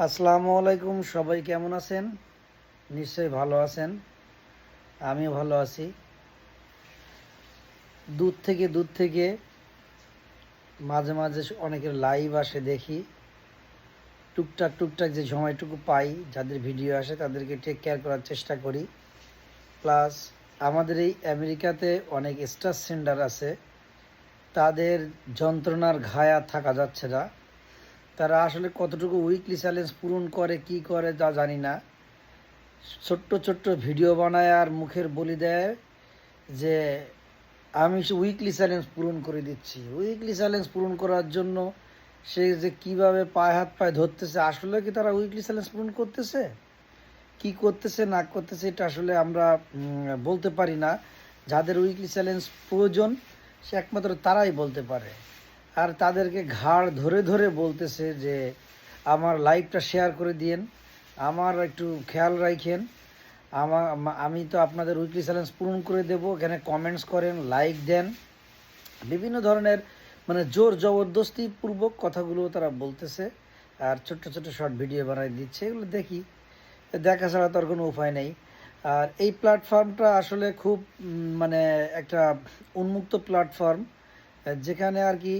আসসালামু আলাইকুম। সবাই কেমন আছেন? নিশ্চয়ই ভালো আছেন। আমিও ভালো আছি। দূর থেকে মাঝে মাঝে অনেকের লাইভ আসে দেখি। টুকটাক যে সময়টুকু পাই, যাদের ভিডিও আসে তাদেরকে টেক কেয়ার করার চেষ্টা করি। প্লাস আমাদের এই আমেরিকাতে অনেক স্টার সেন্ডার আছে, তাদের যন্ত্রণার ঘায়ে আর থাকা যাচ্ছে না। তারা আসলে কতটুকু উইকলি চ্যালেঞ্জ পূরণ করে কি করে তা জানি না। ছোট্ট ছোট্ট ভিডিও বানায় আর মুখের বলি দেয় যে আমি উইকলি চ্যালেঞ্জ পূরণ করে দিচ্ছি। উইকলি চ্যালেঞ্জ পূরণ করার জন্য সে যে কিভাবে পায়ে হাত পায়ে ধরতেছে, আসলে কি তারা উইকলি চ্যালেঞ্জ পূরণ করতেছে, কি করতেছে না করতেছে এটা আসলে আমরা বলতে পারি না। যাদের উইকলি চ্যালেঞ্জ প্রয়োজন সে একমাত্র তারাই বলতে পারে। আর তাদেরকে ঘাড় ধরে ধরে বলতেছে যে আমার লাইভটা শেয়ার করে দিয়েন, আমার একটু খেয়াল রাখেন, আমি তো আপনাদের উইকলি চ্যালেঞ্জ পূরণ করে দেবো। এখানে কমেন্টস করেন, লাইক দেন, বিভিন্ন ধরনের মানে জোর জবরদস্তি পূর্বক কথাগুলো তারা বলতেছে। আর ছোট্ট ছোট্ট শর্ট ভিডিও বানাই দিচ্ছে, এগুলো দেখি, দেখা ছাড়া তো আর কোনো উপায় নেই। আর এই প্ল্যাটফর্মটা আসলে খুব মানে একটা উন্মুক্ত প্ল্যাটফর্ম, যেখানে আর কি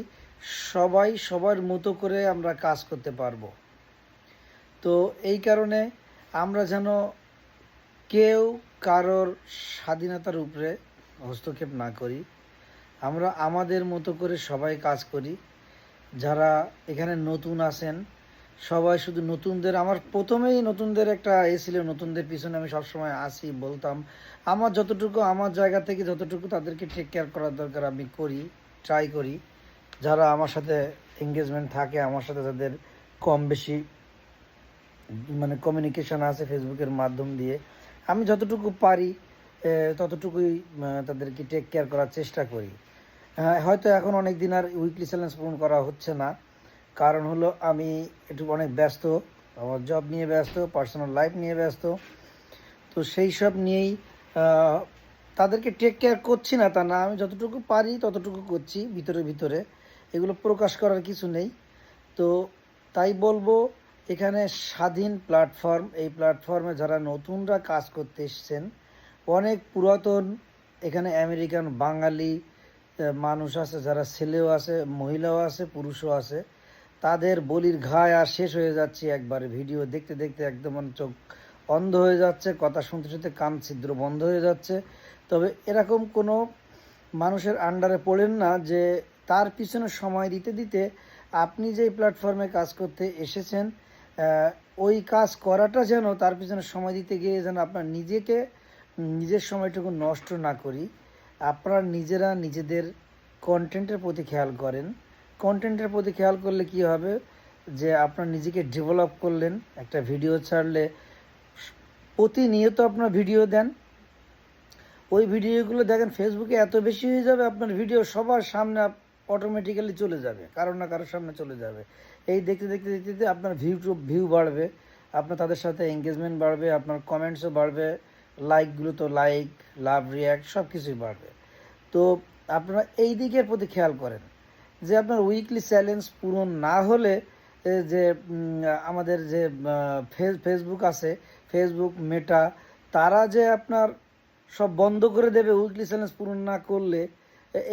সবাই সবার মতো করে আমরা কাজ করতে পারবো। তো এই কারণে আমরা যেন কেউ কারোর স্বাধীনতার উপরে হস্তক্ষেপ না করি, আমরা আমাদের মতো করে সবাই কাজ করি। যারা এখানে নতুন আছেন সবাই, শুধু নতুনদের, আমার প্রথমেই নতুনদের একটা ছিল, নতুনদের পিছনে আমি সবসময় আসি, বলতাম আমার যতটুকু আমার জায়গা থেকে যতটুকু তাদেরকে টেক কেয়ার করার দরকার আমি করি, ট্রাই করি। যারা আমার সাথে এঙ্গেজমেন্ট থাকে, আমার সাথে যাদের কম বেশি মানে কমিউনিকেশন আছে ফেসবুকের মাধ্যম দিয়ে, আমি যতটুকু পারি ততটুকুই তাদেরকে টেক কেয়ার করার চেষ্টা করি। হয়তো এখন অনেক দিন আর উইকলি চ্যালেঞ্জ পূরণ করা হচ্ছে না, কারণ হলো আমি একটু অনেক ব্যস্ত, আমার জব নিয়ে ব্যস্ত, পার্সোনাল লাইফ নিয়ে ব্যস্ত। তো সেই সব নিয়েই তাদেরকে টেক কেয়ার করছি না তা না, আমি যতটুকু পারি ততটুকু করছি ভিতরে ভিতরে, এগুলো প্রকাশ করার কিছু নেই। তো তাই বলবো, এখানে স্বাধীন প্ল্যাটফর্ম, এই প্ল্যাটফর্মে যারা নতুনরা কাজ করতে এসছেন, অনেক পুরাতন এখানে আমেরিকান বাঙালি মানুষ আছে, যারা ছেলেও আছে, মহিলাও আছে, পুরুষও আছে, তাদের বলির ঘায় আর শেষ হয়ে যাচ্ছে একবারে। ভিডিও দেখতে দেখতে একদম চোখ অন্ধ হয়ে যাচ্ছে, কথা শুনতে শুনতে কান ছিদ্র বন্ধ হয়ে যাচ্ছে। তবে এরকম কোনো মানুষের আন্ডারে পড়েন না যে তার পিছনে সময় দিতে দিতে আপনি যেই প্ল্যাটফর্মে কাজ করতে এসেছেন ওই কাজ করাটা যেন তার পিছনে সময় দিতে গিয়ে যেন আপনার নিজের সময়টুকু নষ্ট না করি। আপনারা নিজেরা নিজেদের কন্টেন্টের প্রতি খেয়াল করেন। কন্টেন্টের প্রতি খেয়াল করলে কি হবে, যে আপনার নিজেকে ডেভেলপ করলেন, একটা ভিডিও ছাড়লে প্রতিনিয়ত আপনার ভিডিও দেন, ওই ভিডিওগুলো দেখেন ফেসবুকে এত বেশি হয়ে যাবে, আপনার ভিডিও সবার সামনে অটোমেটিক্যালি চলে যাবে, কারো না কারোর সামনে চলে যাবে। এই দেখতে দেখতে দেখতে দেখতে আপনার ভিউ বাড়বে, আপনার তাদের সাথে এঙ্গেজমেন্ট বাড়বে, আপনার কমেন্টসও বাড়বে, লাইকগুলো তো লাইক, লাভ, রিয়াক্ট সব কিছুই বাড়বে। তো আপনারা এই দিকের প্রতি খেয়াল করেন যে আপনার উইকলি চ্যালেঞ্জ পূরণ না হলে যে আমাদের যে ফেসবুক আছে, ফেসবুক মেটা, তারা যে আপনার সব বন্ধ করে দেবে উইকলি চ্যালেঞ্জ পূরণ না করলে।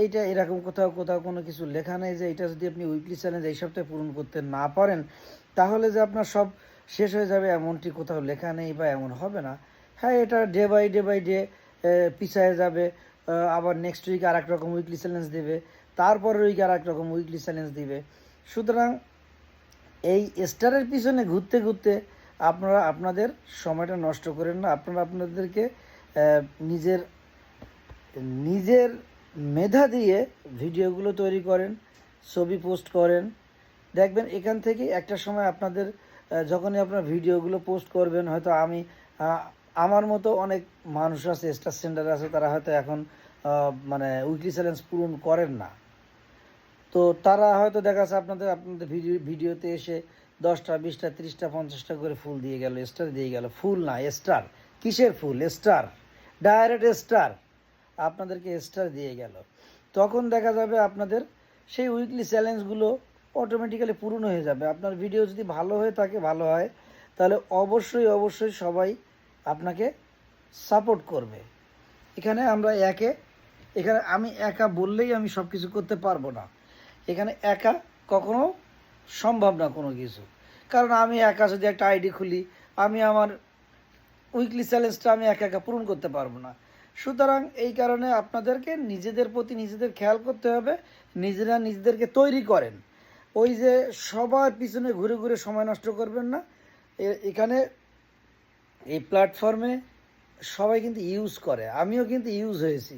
এইটা এরকম কোথাও কোথাও কোনো কিছু লেখা নেই যে এটা যদি আপনি উইকলি চ্যালেঞ্জ এই সপ্তাহে পূরণ করতে না পারেন তাহলে যে আপনার সব শেষ হয়ে যাবে, এমনটি কোথাও লেখা নেই বা এমন হবে না। হ্যাঁ, এটা ডে বাই ডে পিছায় যাবে, আবার নেক্সট উইক আর এক রকম উইকলি চ্যালেঞ্জ দেবে, তারপরের উইক আর এক রকম উইকলি চ্যালেঞ্জ দিবে। সুতরাং এই স্টারের পিছনে ঘুরতে ঘুরতে আপনারা আপনাদের সময়টা নষ্ট করেন না। আপনারা আপনাদেরকে নিজের নিজের মেধা দিয়ে ভিডিওগুলো তৈরি করেন, ছবি পোস্ট করেন, দেখবেন এখান থেকে একটা সময় আপনাদের যখনই আপনার ভিডিওগুলো পোস্ট করবেন, হয়তো আমার মতো অনেক মানুষ আছে, স্টার সেন্টার আছে, তারা হয়তো এখন মানে উইকলি চ্যালেঞ্জ পূরণ করেন না। তো তারা হয়তো দেখা যাচ্ছে আপনাদের আপনাদের ভিডিওতে এসে 10টা 20টা 30টা 50টা করে ফুল দিয়ে গেল, স্টার দিয়ে গেল। ফুল না, স্টার। কিসের ফুল? স্টার, ডাইরেক্ট স্টার আপনাদেরকে স্টার দিয়ে গেল। তখন দেখা যাবে আপনাদের সেই উইকলি চ্যালেঞ্জগুলো অটোমেটিক্যালি পূরণ হয়ে যাবে। আপনার ভিডিও যদি ভালো হয়ে থাকে, ভালো হয়, তাহলে অবশ্যই অবশ্যই সবাই আপনাকে সাপোর্ট করবে। এখানে আমি একা বললেই আমি সব কিছু করতে পারবো না। এখানে একা কখনো সম্ভব না কোনো কিছু। কারণ আমি একা যদি একটা আইডি খুলি, আমি আমার উইকলি চ্যালেঞ্জটা আমি একা একা পূরণ করতে পারবো না। সুতরাং এই কারণে আপনাদেরকে নিজেদের প্রতি নিজেদের খেয়াল করতে হবে, নিজেরা নিজেদেরকে তৈরি করেন। ওই যে সবার পিছনে ঘুরে ঘুরে সময় নষ্ট করবেন না। এখানে এই প্ল্যাটফর্মে সবাই কিন্তু ইউজ করে, আমিও কিন্তু ইউজ হয়েছি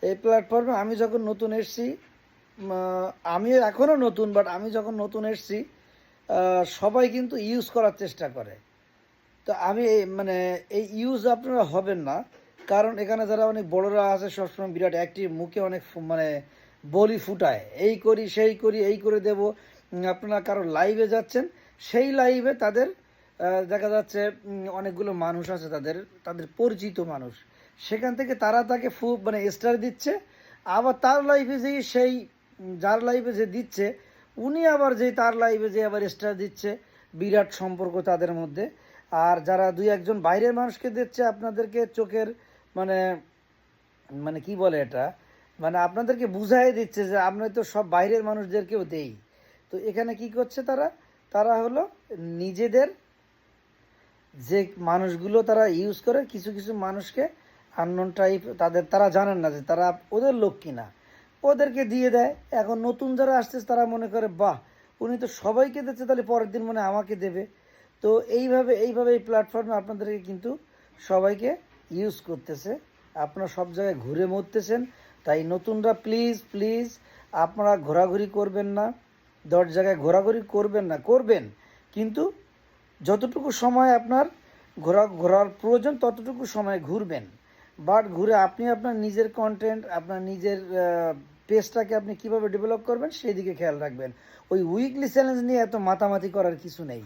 এই প্ল্যাটফর্মে। আমি যখন নতুন এসেছি, আমি এখনও নতুন, বাট আমি যখন নতুন এসেছি সবাই কিন্তু ইউজ করার চেষ্টা করে। তো আমি মানে এই ইউজ আপনারা হবেন না, কারণ এখানে যারা অনেক বড়রা আছে সবসময় বিরাট অ্যাক্টিভ, মুখে অনেক মানে বলি ফুটায়, এই করি সেই করি, এই করে দেব। আপনারা কারো লাইভে যাচ্ছেন, সেই লাইভে তাদের দেখা যাচ্ছে অনেকগুলো মানুষ আছে, তাদের পরিচিত মানুষ, সেখান থেকে তারা তাকে মানে স্টার দিচ্ছে। আবার তার লাইভে যেই সেই যার লাইভে যে দিচ্ছে, উনি আবার তার লাইভে যে আবার স্টার দিচ্ছে, বিরাট সম্পর্ক তাদের মধ্যে। আর যারা দুই একজন বাইরের মানুষকে দিচ্ছে, আপনাদেরকে চোখের মানে মানে কি বলে এটা, মানে আপনাদেরকে বুঝাই দিচ্ছে যে আমরা তো সব বাইরের মানুষদেরকেও দেই। তো এখানে কি করছে তারা হলো নিজেদের যে মানুষগুলো তারা ইউজ করে, কিছু কিছু মানুষকে আননোন টাইপ, তারা জানেন না যে তারা ওদের লোক কিনা, ওদেরকে দিয়ে দেয়। এখন নতুন যারা আসতেছে তারা মনে করে বাহ, উনি তো সবাইকে দিচ্ছে, তাহলে পরের দিন মনে আমাকে দেবে। তো এইভাবে এই প্ল্যাটফর্মে আপনাদেরকে কিন্তু সবাইকে ইউজ করতেছে, আপনারা সব জায়গায় ঘুরে মরতেছেন। তাই নতুনরা প্লিজ প্লিজ আপনারা ঘোরাঘুরি করবেন না, 10 জায়গায় ঘোরাঘুরি করবেন না, করবেন কিন্তু যতটুকু সময় আপনার ঘোরার প্রয়োজন ততটুকু সময় ঘুরবেন। বাট ঘুরে আপনি আপনার নিজের কন্টেন্ট, আপনার নিজের পেজটাকে আপনি কিভাবে ডেভেলপ করবেন সেই দিকে খেয়াল রাখবেন। ওই উইকলি চ্যালেঞ্জ নিয়ে এত মাতামাতি করার কিছু নেই।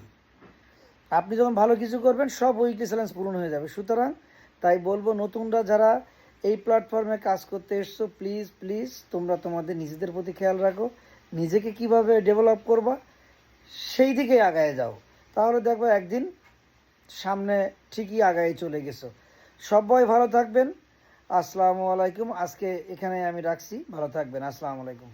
আপনি যখন ভালো কিছু করবেন সব উইকলি চ্যালেঞ্জ পূরণ হয়ে যাবে। সুতরাং তাই বলবো, নতুনরা যারা এই প্ল্যাটফর্মে কাজ করতে এসছো, প্লিজ প্লিজ তোমরা তোমাদের নিজেদের প্রতি খেয়াল রাখো, নিজেকে কিভাবে ডেভেলপ করবা সেই দিকে আগায় যাও, তাহলে দেখবো একদিন সামনে ঠিকই আগায় চলে গেছো। সবাই ভালো থাকবেন। আসসালামু আলাইকুম। আজকে এখানে আমি রাখছি, ভালো থাকবেন। আসসালামু আলাইকুম।